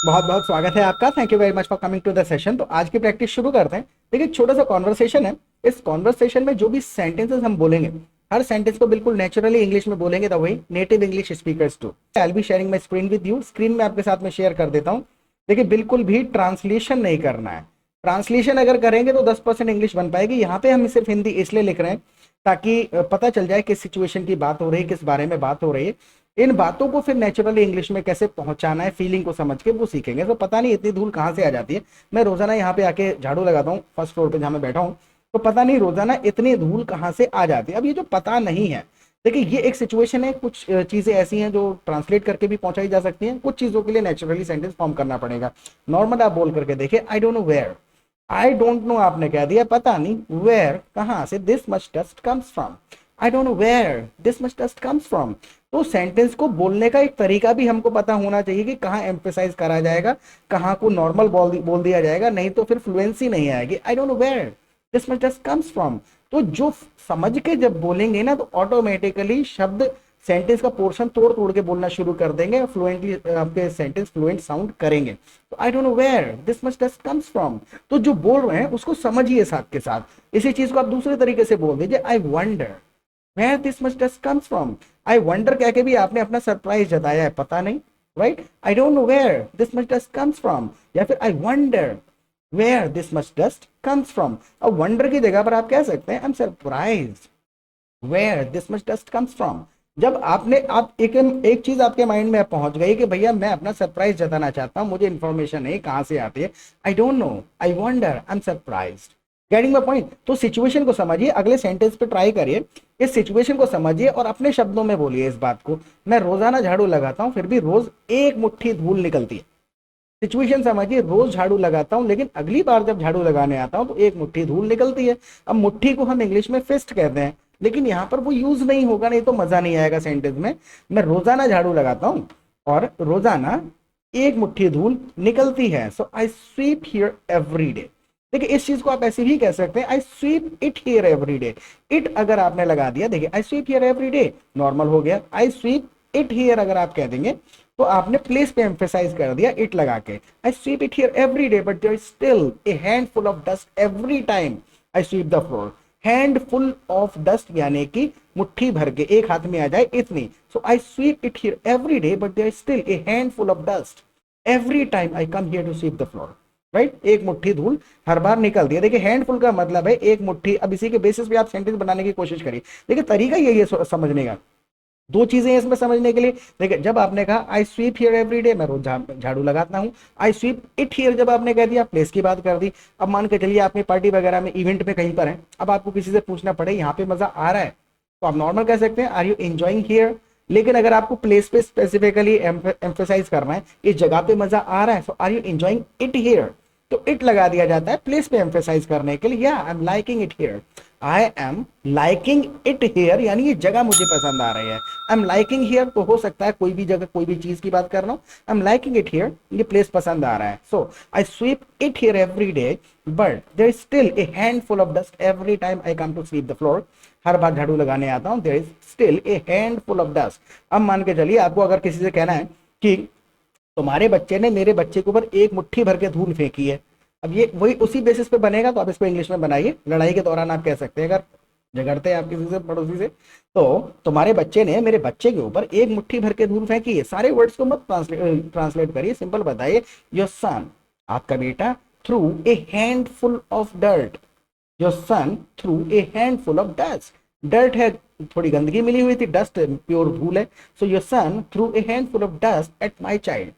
बहुत बहुत स्वागत है आपका। Thank you very much for coming to the session. तो आज की प्रैक्टिस शुरू करते हैं। देखिए, छोटा सा कॉन्वर्सेशन है। इस कॉन्वर्सेशन में जो भी सेंटेंसेस हम बोलेंगे, हर सेंटेंस को बिल्कुल नेचुरली इंग्लिश में बोलेंगे, द वही native English speakers to. I will be sharing my screen with you. Screen में आपके साथ में शेयर कर देता हूँ। देखिए, बिल्कुल भी ट्रांसलेशन नहीं करना है। ट्रांसलेशन अगर करेंगे तो 10% इंग्लिश बन पाएगी। यहाँ पे हम सिर्फ हिंदी इसलिए लिख रहे हैं ताकि पता चल जाए किस सिचुएशन की बात हो रही है, किस बारे में बात हो रही है। इन बातों को फिर नेचुरली इंग्लिश में कैसे पहुंचाना है, फीलिंग को समझ के वो सीखेंगे। तो पता नहीं इतनी धूल कहाँ से आ जाती है। मैं रोजाना यहाँ पे आके झाड़ू लगाता हूँ फर्स्ट फ्लोर पे जहाँ मैं बैठा हूँ। तो पता नहीं रोजाना इतनी धूल कहाँ से आ जाती है। अब ये जो पता नहीं है, देखिए ये एक सिचुएशन है। कुछ चीजें ऐसी हैं जो ट्रांसलेट करके भी पहुंचाई जा सकती हैं। कुछ चीजों के लिए नेचुरली सेंटेंस फॉर्म करना पड़ेगा। नॉर्मल आप बोल करके देखिए, I don't know where. I don't know आपने कह दिया, पता नहीं। वेयर कहाँ से, this much dust comes from. I don't know where this much dust comes from. तो सेंटेंस को बोलने का एक तरीका भी हमको पता होना चाहिए कि कहाँ एम्फेसाइज करा जाएगा, कहाँ को नॉर्मल बोल दिया जाएगा, नहीं तो फिर फ्लुएंसी नहीं आएगी। I don't know where this much dust comes from. तो जो समझ के जब बोलेंगे ना, तो ऑटोमेटिकली शब्द सेंटेंस का पोर्शन तोड़ तोड़ के बोलना शुरू कर देंगे। फ्लुएंटली आपके सेंटेंस फ्लुएंट साउंड करेंगे। तो I don't know where this much dust comes from. तो जो बोल रहे हैं उसको समझिए साथ के साथ। इसी चीज को आप दूसरे तरीके से बोल दीजिए, I wonder where this much dust comes from. I wonder कह के भी आपने अपना सरप्राइज जताया है, पता नहीं, right. I don't know where this much dust comes from, या फिर I wonder where this much dust comes from. अब वंडर की जगह पर आप कह सकते हैं, I am surprised where this much dust comes from. जब आपने आप एक चीज आपके माइंड में पहुंच गई कि भैया मैं अपना सरप्राइज जताना चाहता हूं, मुझे इंफॉर्मेशन है कहां से आती है। आई don't no, I wonder, I am surprised. Getting my point. तो सिचुएशन को समझिए, अगले सेंटेंस पे ट्राई करिए, इस सिचुएशन को समझिए और अपने शब्दों में बोलिए इस बात को। मैं रोजाना झाड़ू लगाता हूं, फिर भी रोज एक मुट्ठी धूल निकलती है। सिचुएशन समझिए, रोज झाड़ू लगाता हूं, लेकिन अगली बार जब झाड़ू लगाने आता हूं तो एक मुट्ठी धूल निकलती है। अब मुट्ठी को हम इंग्लिश में फिस्ट कहते हैं, लेकिन यहां पर वो यूज नहीं होगा, नहीं तो मजा नहीं आएगा सेंटेंस में। मैं रोजाना झाड़ू लगाता हूं और रोजाना एक मुट्ठी धूल निकलती है। So I sweep here every day. देखिए, इस चीज को आप ऐसे भी कह सकते हैं, I sweep it here every day. It अगर आपने लगा दिया, देखिए I sweep here every day normal हो गया। आई स्वीप इट हियर अगर आप कह देंगे तो आपने प्लेस पे एम्फेसाइज कर दिया इट लगा के। I sweep it here every day but there is still a handful of dust every time I sweep the floor. Handful of dust यानी कि मुट्ठी भर के, एक हाथ में आ जाए इतनी। So I sweep it here every day but there is still a handful of dust every time I come here to sweep the floor. Right, एक मुट्ठी धूल हर बार निकलती है। देखिए, हैंडफुल का मतलब है एक मुट्ठी। अब इसी के बेसिस पे आप सेंटेंस बनाने की कोशिश करिए। देखिए, तरीका यही है समझने का। दो चीजें हैं इसमें समझने के लिए। देखिए, जब आपने कहा आई स्वीप हियर एवरी डे, मैं रोज झाड़ू लगाता हूँ। आई स्वीप इट हियर जब आपने कह दिया, प्लेस की बात कर दी। अब मान के चलिए आपने पार्टी वगैरह में, इवेंट में कहीं पर है, अब आपको किसी से पूछना पड़े यहाँ पे मजा आ रहा है, तो आप नॉर्मल कह सकते हैं, आर यू एंजॉइंग हियर। लेकिन अगर आपको प्लेस पे स्पेसिफिकली एम्फेसाइज करना है, इस जगह पे मजा आ रहा है, so are you enjoying it here, तो इट लगा दिया जाता है प्लेस पे एम्फेसाइज करने के लिए। या आई am liking it here, I am liking it here यानी ये जगह मुझे पसंद आ रही है। आई एम लाइकिंग हियर तो हो सकता है कोई भी जगह, कोई भी चीज की बात कर रहा हूँ। I am liking it here, ये प्लेस पसंद आ रहा है। So I sweep it here every day but there is still a handful of dust every time I come to sweep the floor. हर बार झाड़ू लगाने आता हूँ, there is still a handful of dust. अब मान के चलिए आपको अगर किसी से कहना है कि तुम्हारे बच्चे ने मेरे बच्चे के ऊपर एक मुट्ठी भर के धूल फेंकी है, अब ये वही उसी बेसिस पे बनेगा, तो आप इसको इंग्लिश में बनाइए। लड़ाई के दौरान आप कह सकते हैं, अगर झगड़ते हैं आप किसी से, पड़ोसी से, तो तुम्हारे बच्चे ने मेरे बच्चे के ऊपर एक मुट्ठी भर के धूल फेंकी है। सारे वर्ड्स को मत ट्रांसलेट करिए, सिंपल बताइए, योर सन, आपका बेटा, through a handful of dirt. Your son through a handful of dust. Dirt है, थोड़ी गंदगी मिली हुई थी, डस्ट प्योर धूल है। So your son through a handful of dust at my child,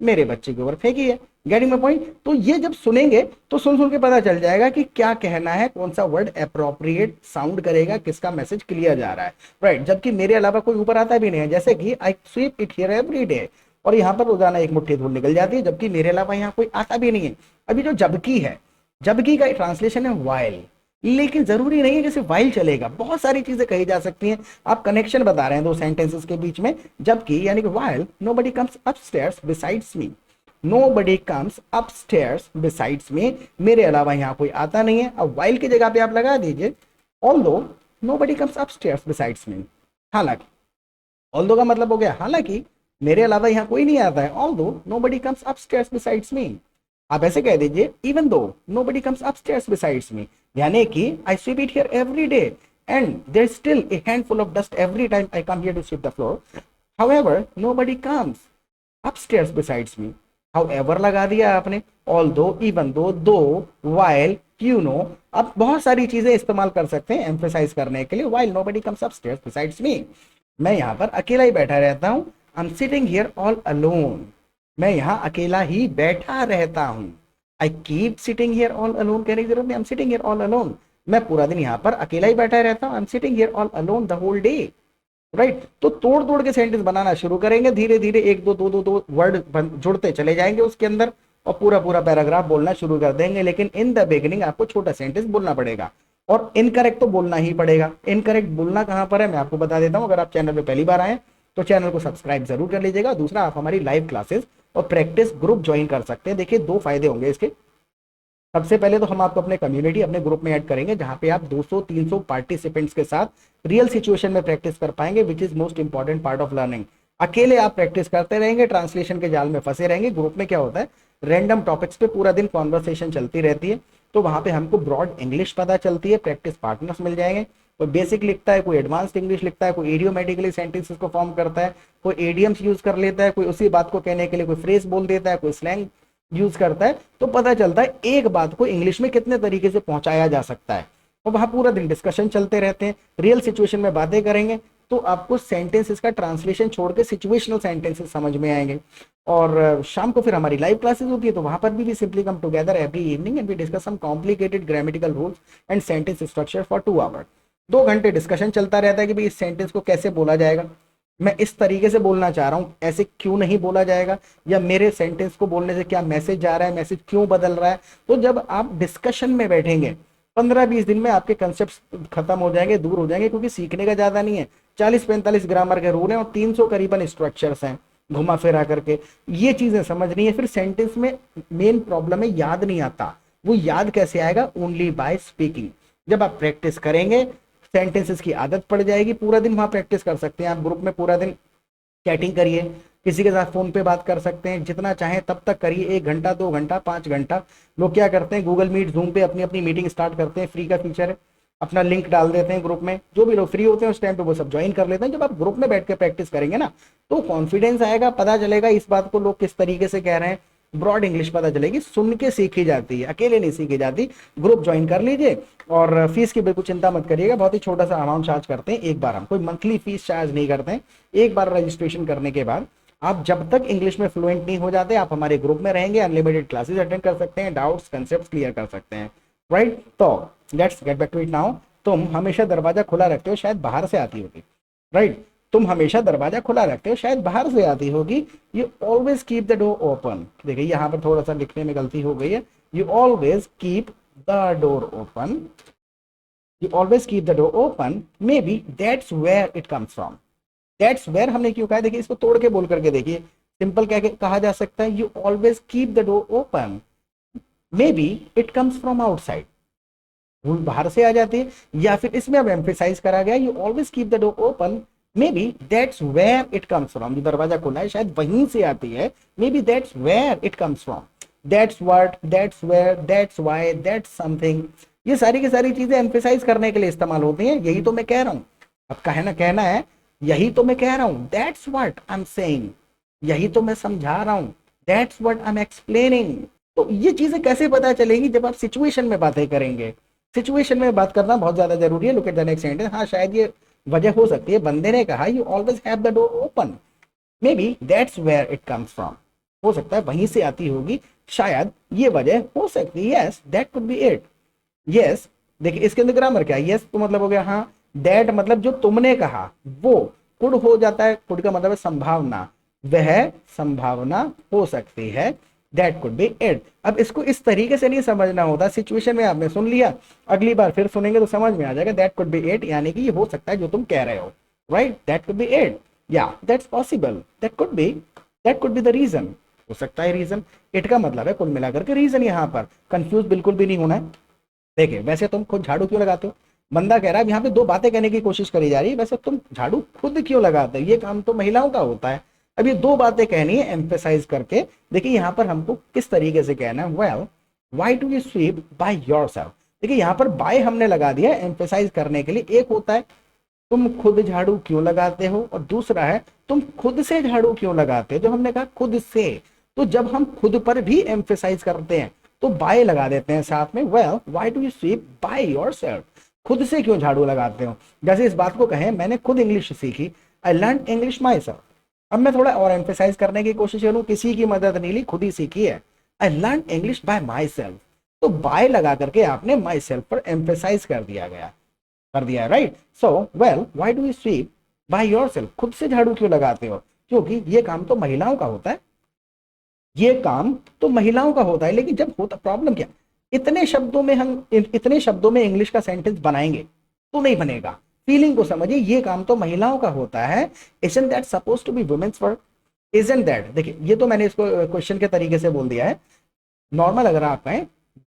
मेरे बच्चे के ऊपर फेंकी है। Getting my point. तो ये जब सुनेंगे तो सुन सुन के पता चल जाएगा कि क्या कहना है, कौन सा वर्ड अप्रोप्रिएट साउंड करेगा, किसका मैसेज क्लियर जा रहा है, राइट। जबकि मेरे अलावा कोई ऊपर आता भी नहीं है, जैसे कि I sweep it here every day, और यहाँ पर रोजाना एक मुट्ठी धूल निकल जाती है, जबकि मेरे अलावा यहाँ कोई आता भी नहीं है। अभी जो जबकि है, जबकि का ट्रांसलेशन है वाइल, लेकिन जरूरी नहीं है कि सिर्फ वाइल चलेगा, बहुत सारी चीजें कही जा सकती हैं। आप कनेक्शन बता रहे हैं दो सेंटेंसेस के बीच में। जबकि यानी कि while nobody comes upstairs besides me, nobody comes upstairs besides me, मेरे अलावा यहाँ कोई आता नहीं है। अब वाइल की जगह पे आप लगा दीजिए although nobody comes upstairs besides me. हालांकि, ऑल्दो का मतलब हो गया हालांकि, मेरे अलावा यहाँ कोई नहीं आता है। Although nobody comes upstairs besides me. आप ऐसे कह दीजिए even though nobody comes upstairs besides me, यानी कि I sweep it here every day and there is still a handful of dust every time I come here to sweep the floor, however nobody comes upstairs besides me. However लगा दिया आपने, although, even though, while, you know. आप बहुत सारी चीजें इस्तेमाल कर सकते हैं एम्फेसाइज करने के लिए। While nobody comes upstairs besides me, मैं यहाँ पर अकेला ही बैठा रहता हूँ। I am sitting here all alone, मैं यहाँ अकेला ही बैठा रहता हूँ। I keep sitting here all alone कहने की जरूरत नहीं, I am sitting here all alone, मैं पूरा दिन यहाँ पर अकेला ही बैठा रहता हूँ। I am sitting here all alone the whole day, right. तो तोड़ तोड़ के सेंटेंस बनाना शुरू करेंगे, धीरे धीरे एक दो दो दो दो वर्ड जुड़ते चले जाएंगे उसके अंदर और पूरा पूरा पैराग्राफ बोलना शुरू कर देंगे। लेकिन इन द बिगिनिंग आपको छोटा सेंटेंस बोलना पड़ेगा और इनकरेक्ट तो बोलना ही पड़ेगा। इनकरेक्ट बोलना कहां पर है मैं आपको बता देता हूं। अगर आप चैनल पे पहली बार आए तो चैनल को सब्सक्राइब जरूर कर लीजिएगा। दूसरा, आप हमारी लाइव क्लासेस और प्रैक्टिस ग्रुप ज्वाइन कर सकते हैं। देखिए, दो फायदे होंगे इसके। सबसे पहले तो हम आपको अपने कम्युनिटी, अपने ग्रुप में ऐड करेंगे जहां पे आप 200-300 पार्टिसिपेंट्स के साथ रियल सिचुएशन में प्रैक्टिस कर पाएंगे, which is most important part of learning. अकेले आप प्रैक्टिस करते रहेंगे, ट्रांसलेशन के जाल में फंसे रहेंगे। ग्रुप में क्या होता है, रैंडम टॉपिक्स पे पूरा दिन कॉन्वर्सेशन चलती रहती है, तो वहां पे हमको ब्रॉड इंग्लिश पता चलती है, प्रैक्टिस पार्टनर्स मिल जाएंगे। कोई बेसिक लिखता है, कोई एडवांस्ड इंग्लिश लिखता है, कोई इडियोमेटिकली सेंटेंसेस को फॉर्म करता है, कोई एडियम्स यूज कर लेता है, कोई उसी बात को कहने के लिए कोई फ्रेज बोल देता है, कोई स्लैंग यूज करता है। तो पता चलता है एक बात को इंग्लिश में कितने तरीके से पहुंचाया जा सकता है। और वहां पूरा दिन डिस्कशन चलते रहते हैं, रियल सिचुएशन में बातें करेंगे, तो आपको सेंटेंसेस का ट्रांसलेशन छोड़ के सिचुएशनल सेंटेंसेस समझ में आएंगे। और शाम को फिर हमारी लाइव क्लासेस होती है, तो वहां पर भी simply come together every evening and we discuss some complicated grammatical rules and sentence structure for 2 hour. 2 घंटे डिस्कशन चलता रहता है कि भाई इस सेंटेंस को कैसे बोला जाएगा, मैं इस तरीके से बोलना चाह रहा हूँ, ऐसे क्यों नहीं बोला जाएगा, या मेरे सेंटेंस को बोलने से क्या मैसेज जा रहा है, मैसेज क्यों बदल रहा है। तो जब आप डिस्कशन में बैठेंगे 15-20 दिन में आपके कंसेप्ट खत्म हो जाएंगे, दूर हो जाएंगे, क्योंकि सीखने का ज्यादा नहीं है। 40-45 ग्रामर के रूल हैं और 300 करीबन स्ट्रक्चर्स हैं घुमा फिरा करके। ये चीजें समझनी है। फिर सेंटेंस में मेन प्रॉब्लम है याद नहीं आता। वो याद कैसे आएगा, ओनली बाय स्पीकिंग। जब आप प्रैक्टिस करेंगे सेंटेंसेस की आदत पड़ जाएगी। पूरा दिन वहां प्रैक्टिस कर सकते हैं आप, ग्रुप में पूरा दिन चैटिंग करिए, किसी के साथ फोन पे बात कर सकते हैं, जितना चाहे तब तक करिए। 1 घंटा, 2 घंटा, 5 घंटा। लोग क्या करते हैं, गूगल मीट, जूम पे अपनी अपनी मीटिंग स्टार्ट करते हैं। फ्री का फीचर है, अपना लिंक डाल देते हैं ग्रुप में, जो भी लोग फ्री होते हैं उस टाइम पे वो सब ज्वाइन कर लेते हैं। जब आप ग्रुप में बैठ के प्रैक्टिस करेंगे ना, तो कॉन्फिडेंस आएगा, पता चलेगा इस बात को लोग किस तरीके से कह रहे हैं, ब्रॉड इंग्लिश पता चलेगी। सुन के सीखी जाती है, अकेले नहीं सीखी जाती। ग्रुप ज्वाइन कर लीजिए और फीस की बिल्कुल चिंता मत करिएगा, बहुत ही छोटा सा अमाउंट चार्ज करते हैं एक बार। हम कोई मंथली फीस चार्ज नहीं करते हैं। एक बार रजिस्ट्रेशन करने के बाद आप जब तक इंग्लिश में फ्लुएंट नहीं हो जाते, आप हमारे ग्रुप में रहेंगे, अनलिमिटेड क्लासेस अटेंड कर सकते हैं, डाउट्स कंसेप्ट क्लियर कर सकते हैं, राइट। तो let's get back to it now. तुम हमेशा दरवाजा खुला रखते हो, शायद बाहर से आती होगी, राइट। तुम हमेशा दरवाजा खुला रखते हो, शायद बाहर से आती होगी। You always keep the door open. देखिए यहाँ पर थोड़ा सा लिखने में गलती हो गई है। You always keep the door open, you always keep the door open, maybe that's where it comes from. That's where हमने क्यों कहा, देखिए इसको तोड़ के बोल करके देखिए, सिंपल क्या कहा जा सकता है, you always keep the door open, may be it comes from outside. वो बाहर से आ जाती है। या फिर इसमें अब एम्फेसाइज करा गया, you always keep the door open, maybe that's where it comes from. जो दरवाजा खुला है शायद वहीं से आती है, maybe that's where it comes from. That's what, that's where, that's why, that's something, ये सारी की सारी चीजें एम्फेसाइज करने के लिए इस्तेमाल होती हैं। यही तो मैं कह रहा हूं, अब कहना है, यही तो मैं कह रहा हूं, that's what I am saying, यही तो मैं समझा रहा हूं, that's what I am explaining. तो ये चीजें कैसे पता चलेंगी, जब आप सिचुएशन में बातें करेंगे। सिचुएशन में बात करना बहुत ज्यादा जरूरी है। Look at the next sentence. हाँ, शायद ये वजह हो सकती है, बंदे ने कहा you always have the door open, maybe that's where it comes from. हो सकता है वहीं से आती होगी, शायद ये वजह हो सकती है। Yes that could be it. Yes, देखिए इसके अंदर ग्रामर क्या है, यस तो मतलब हो गया हाँ, दैट मतलब जो तुमने कहा, वो कुड हो जाता है। कुड का मतलब है संभावना, वह संभावना हो सकती है, दैट कुड बी इट। अब इसको इस तरीके से नहीं समझना होता। सिचुएशन में आपने सुन लिया, अगली बार फिर सुनेंगे तो समझ में आ जाएगा, दैट कुड बी इट, यानी कि ये हो सकता है जो तुम कह रहे हो, right. That could be it, या that's possible, that could be the reason, हो सकता है रीजन। इट का मतलब है कुल मिलाकर के रीजन। यहाँ पर कंफ्यूज बिल्कुल भी नहीं होना है। देखिए, वैसे तुम खुद झाड़ू क्यों लगाते हो, बंदा कह रहा है यहाँ पे 2 बातें कहने की कोशिश करी जा रही है, वैसे तुम झाड़ू खुद क्यों लगाते हो, ये काम तो महिलाओं का होता है। अब ये दो बातें कहनी है एम्फेसाइज करके। देखिए यहाँ पर हमको किस तरीके से कहना है, well why do you sweep by yourself. देखिए यहाँ पर बाय हमने लगा दिया एम्फेसाइज करने के लिए। एक होता है तुम खुद झाड़ू क्यों लगाते हो, और दूसरा है तुम खुद से झाड़ू क्यों लगाते हो। जो हमने कहा खुद से, तो जब हम खुद पर भी एम्फेसाइज करते हैं तो बाय लगा देते हैं साथ में, well why do you sweep by yourself, खुद से क्यों झाड़ू लगाते हो। जैसे इस बात को कहें मैंने खुद इंग्लिश सीखी, आई लर्न इंग्लिश माई सेल्फ। अब मैं थोड़ा और एम्फेसाइज करने की कोशिश करूं, किसी की मदद नहीं ली, खुद ही सीखी है, I learn English by myself. तो बाय लगा करके आपने माई सेल्फ पर एम्फेसाइज कर दिया, right. So well why do you sweep by yourself, खुद से झाड़ू क्यों लगाते हो, क्योंकि ये काम तो महिलाओं का होता है, ये काम तो महिलाओं का होता है। लेकिन जब होता, प्रॉब्लम क्या, इतने शब्दों में हम इतने शब्दों में इंग्लिश का सेंटेंस बनाएंगे तो नहीं बनेगा। फीलिंग को समझिए, ये काम तो महिलाओं का होता है, isn't that supposed to be women's work, isn't that। देखिए ये तो मैंने इसको क्वेश्चन के तरीके से बोल दिया है। नॉर्मल अगर आप कहें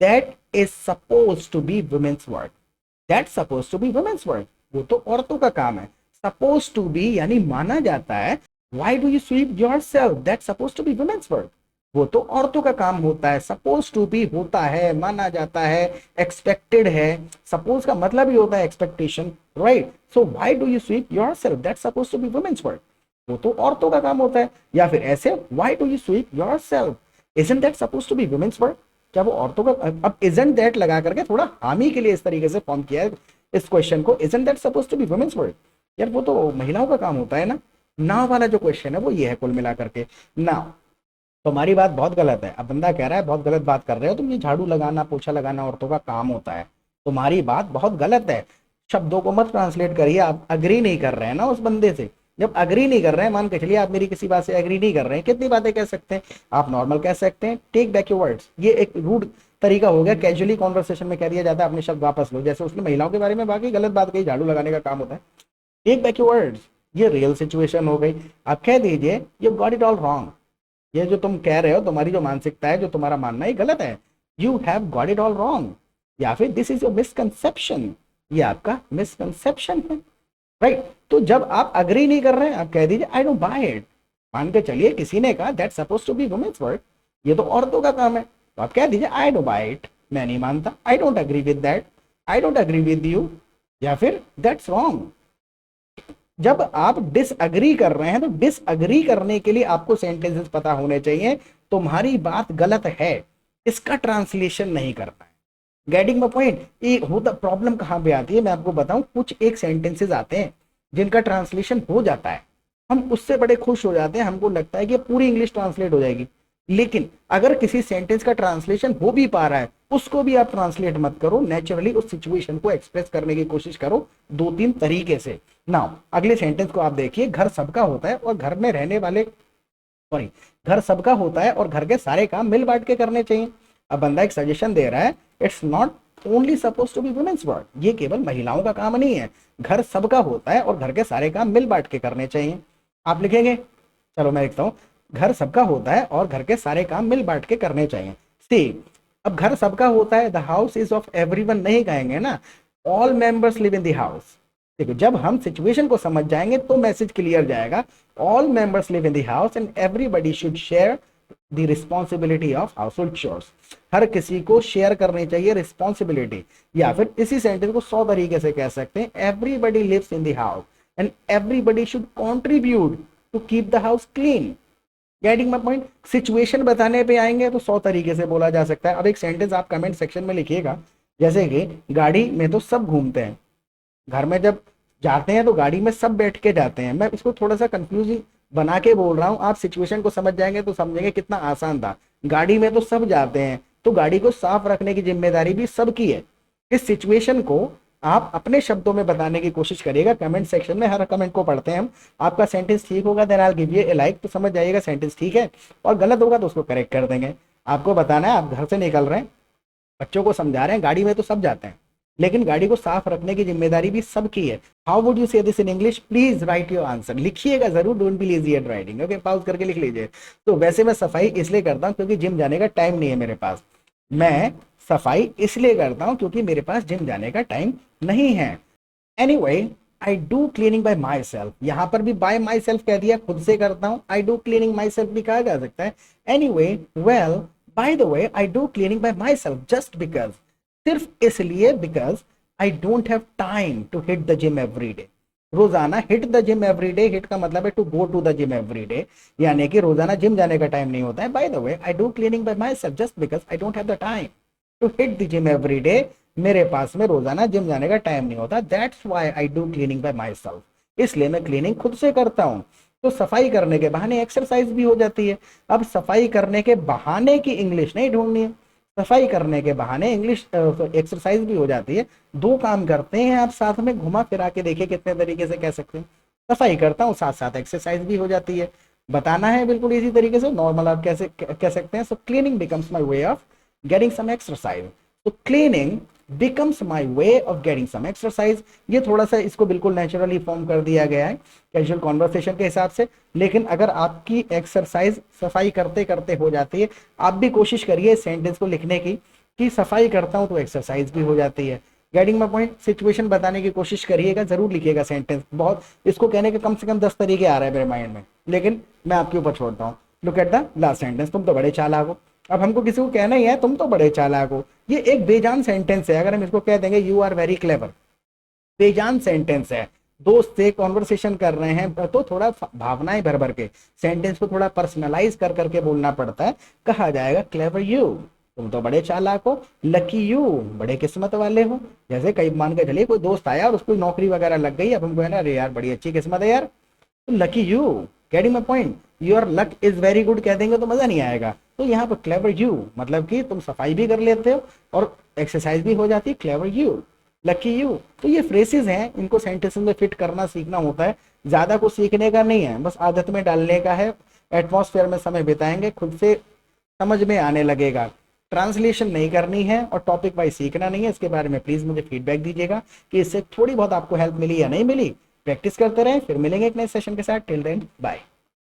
that is supposed to be women's work, that's supposed to be women's work, वो तो औरतों का काम है। supposed to be यानी माना जाता है, why do you sweep yourself, that's supposed to be women's work, वो तो औरतों का काम होता है। सपोज टू बी होता है, माना जाता है, एक्सपेक्टेड है। सपोज का मतलब ही होता है expectation, right. So why do you sweep yourself, that's suppose to be women's work, वो तो औरतों का काम होता है। या फिर ऐसे, why do you sweep yourself, isn't that suppose to be women's work, क्या वो औरतों का। अब इजंट दैट लगा करके थोड़ा हामी के लिए इस तरीके से फॉर्म किया है इस क्वेश्चन को, isn't that suppose to be women's work, यार वो तो महिलाओं का काम होता है ना। नाउ वाला जो क्वेश्चन है वो ये है कुल मिला करके। नाउ तुम्हारी बात बहुत गलत है। अब बंदा कह रहा है बहुत गलत बात कर रहे हो तुम, ये झाड़ू लगाना पोछा लगाना औरतों का काम होता है, तुम्हारी बात बहुत गलत है। शब्दों को मत ट्रांसलेट करिए, आप अग्री नहीं कर रहे हैं ना उस बंदे से। जब अग्री नहीं कर रहे हैं, मान के चलिए आप मेरी किसी बात से अग्री नहीं कर रहे हैं, कितनी बातें कह सकते हैं आप, नॉर्मल कह सकते हैं, टेक बैक योर वर्ड्स, ये एक रूड तरीका हो गया, कैजुअली कॉन्वर्सेशन में कह दिया जाता है अपने शब्द वापस लो। जैसे उसने महिलाओं के बारे में बाकी गलत बात कही, झाड़ू लगाने का काम होता है, टेक बैक योर वर्ड्स, ये रियल सिचुएशन हो गई। आप कह दीजिए you got it all wrong, ये जो तुम कह रहे हो, तुम्हारी जो मानसिकता है, जो तुम्हारा मानना है गलत है, you have got it all wrong, या फिर दिस इज योर मिसकंसेप्शन, ये आपका मिसकंसेप्शन है, राइट। तो जब आप अग्री नहीं कर रहे हैं, आप कह दीजिए आई डोंट बाय इट। मान के चलिए किसी ने कहा that's suppose to be women's work, ये तो औरतों का काम है, तो आप कह दीजिए आई डोंट बाय इट, मैं नहीं मानता, I don't agree with that, I don't agree with you, या फिर दैट्स रॉन्ग। जब आप डिसअग्री कर रहे हैं तो डिसअग्री करने के लिए आपको सेंटेंसेस पता होने चाहिए, तुम्हारी बात गलत है, इसका ट्रांसलेशन नहीं करना है। Getting my point. ये होता प्रॉब्लम कहाँ पे आती है मैं आपको बताऊं, कुछ एक सेंटेंसेस आते हैं जिनका ट्रांसलेशन हो जाता है, हम उससे बड़े खुश हो जाते हैं, हमको लगता है कि पूरी इंग्लिश ट्रांसलेट हो जाएगी। लेकिन अगर किसी सेंटेंस का ट्रांसलेशन हो भी पा रहा है, उसको भी आप ट्रांसलेट मत करो, नेचुरली उस सिचुएशन को एक्सप्रेस करने की कोशिश करो दो तीन तरीके से। नाउ अगले सेंटेंस को आप देखिए, घर सबका होता है और घर में रहने वाले, सॉरी, घर सबका होता है और घर के सारे काम मिल बांट के करने चाहिए। अब बंदा एक सजेशन दे रहा है, it's not only suppose to be women's work, ये केवल महिलाओं का काम नहीं है, घर सबका होता है और घर के सारे काम मिल बांट के करने चाहिए। आप लिखेंगे, चलो मैं लिखता हूँ, घर सबका होता है और घर के सारे काम मिल बांट के करने चाहिए। सी, अब घर सबका होता है, the house is of everyone नहीं कहेंगे ना, all members live in the house. देखो जब हम सिचुएशन को समझ जाएंगे तो मैसेज क्लियर जाएगा, all members live in the house and everybody should share the responsibility of household chores, हर किसी को शेयर करनी चाहिए रिस्पॉन्सिबिलिटी। या फिर इसी सेंटेंस को 100 तरीके से कह सकते हैं, everybody lives in the house and everybody should contribute to keep the house clean. Getting my point. Situation बताने पे आएंगे तो 100 तरीके से बोला जा सकता है। अब एक सेंटेंस आप कमेंट सेक्शन में लिखिएगा, जैसे कि गाड़ी में तो सब घूमते हैं, घर में जब जाते हैं तो गाड़ी में सब बैठ के जाते हैं। मैं इसको थोड़ा सा कंफ्यूजिंग बना के बोल रहा हूँ, आप सिचुएशन को समझ जाएंगे तो समझेंगे कितना आसान था। गाड़ी में तो सब जाते हैं, तो गाड़ी को साफ रखने की जिम्मेदारी भी सबकी है। इस सिचुएशन को आप अपने शब्दों में बताने की कोशिश करिएगा, कमेंट सेक्शन में हर कमेंट को पढ़ते हैं हम। आपका सेंटेंस ठीक होगा then I will give you a like, तो समझ जाइएगा सेंटेंस ठीक है, और गलत होगा तो उसको करेक्ट कर देंगे। आपको बताना है, आप घर से निकल रहे हैं, बच्चों को समझा रहे हैं, गाड़ी में तो सब जाते हैं लेकिन गाड़ी को साफ रखने की जिम्मेदारी भी सबकी है। हाउ वुड यू से this in English, please right your answer, लिखिएगा जरूर, don't be lazy at writing, okay, pause करके लिख लीजिए। तो वैसे मैं सफाई इसलिए करता हूँ क्योंकि जिम जाने का टाइम नहीं है मेरे पास, मैं सफाई इसलिए करता हूँ क्योंकि मेरे पास जिम जाने का टाइम नहीं है। Anyway, I do cleaning by my self, यहां पर भी बाय माई सेल्फ कह दिया, खुद से करता हूं, I do cleaning myself भी कहा जा सकता है। Anyway, well, by the way, I do cleaning by myself just because, सिर्फ इसलिए because I don't have time to hit the gym every day. रोजाना hit the gym every day, hit का मतलब है to go to the gym every day, यानी कि रोजाना gym जाने का टाइम नहीं होता है। By the way, I do cleaning by myself just because I don't have the time to hit the gym every day, मेरे पास में रोजाना जिम जाने का टाइम नहीं होता। That's why I do cleaning by my self, इसलिए मैं क्लीनिंग खुद से करता हूँ। तो सफाई करने के बहाने एक्सरसाइज भी हो जाती है। अब सफाई करने के बहाने की इंग्लिश नहीं ढूंढनी है, सफाई करने के बहाने इंग्लिश एक्सरसाइज भी हो जाती है। दो काम करते हैं आप साथ में, घुमा फिरा के देखिए कितने तरीके से कह सकते हैं। सफाई करता हूँ, साथ साथ एक्सरसाइज भी हो जाती है। बताना है बिल्कुल इसी तरीके से, नॉर्मल आप कैसे कह सकते हैं। So cleaning becomes my way of getting some exercise. तो cleaning becomes my way of getting some exercise, ये थोड़ा सा इसको बिल्कुल नेचुरली फॉर्म कर दिया गया है कैजुअल कॉन्वर्सेशन के हिसाब से। लेकिन अगर आपकी एक्सरसाइज सफाई करते करते हो जाती है, आप भी कोशिश करिए इस सेंटेंस को लिखने की कि सफाई करता हूं तो एक्सरसाइज भी हो जाती है। गेटिंग माई पॉइंट, सिचुएशन बताने की कोशिश करिएगा, जरूर लिखिएगा सेंटेंस। बहुत इसको कहने के कम से कम 10 तरीके आ रहे हैं मेरे माइंड में, लेकिन मैं आपके ऊपर छोड़ता हूँ। Look at the last sentence, तुम तो बड़े चालाक हो। अब हमको किसी को कहना ही है तुम तो बड़े चालाक हो, ये एक बेजान सेंटेंस है। अगर हम इसको कह देंगे यू आर वेरी क्लेवर, बेजान सेंटेंस है। दोस्त से कॉन्वर्सेशन कर रहे हैं तो थोड़ा भावनाएं भर भर के सेंटेंस को थोड़ा पर्सनलाइज कर करके बोलना पड़ता है। कहा जाएगा क्लेवर यू, तुम तो बड़े चालाक हो। लकी यू, बड़े किस्मत वाले हो। जैसे कई मान के चलिए कोई दोस्त आया और उसको नौकरी वगैरह लग गई, अब हमको है ना, अरे यार बड़ी अच्छी किस्मत है यार, तो lucky you. Getting my point, your luck is very good कह देंगे तो मजा नहीं आएगा। तो यहाँ पर क्लेवर यू मतलब कि तुम सफाई भी कर लेते हो और एक्सरसाइज भी हो जाती है। Clever you, lucky you. तो ये फ्रेसेस हैं, इनको सेंटेंसेस में फिट करना सीखना होता है। ज्यादा कुछ सीखने का नहीं है, बस आदत में डालने का है। एटमॉस्फेयर में समय बिताएंगे, खुद से समझ में आने लगेगा। ट्रांसलेशन नहीं करनी है और टॉपिक वाइज सीखना नहीं है। इसके बारे में प्लीज मुझे फीडबैक दीजिएगा कि इससे थोड़ी बहुत आपको हेल्प मिली या नहीं मिली। प्रैक्टिस करते रहें, फिर मिलेंगे एक नए सेशन के साथ। Till then bye.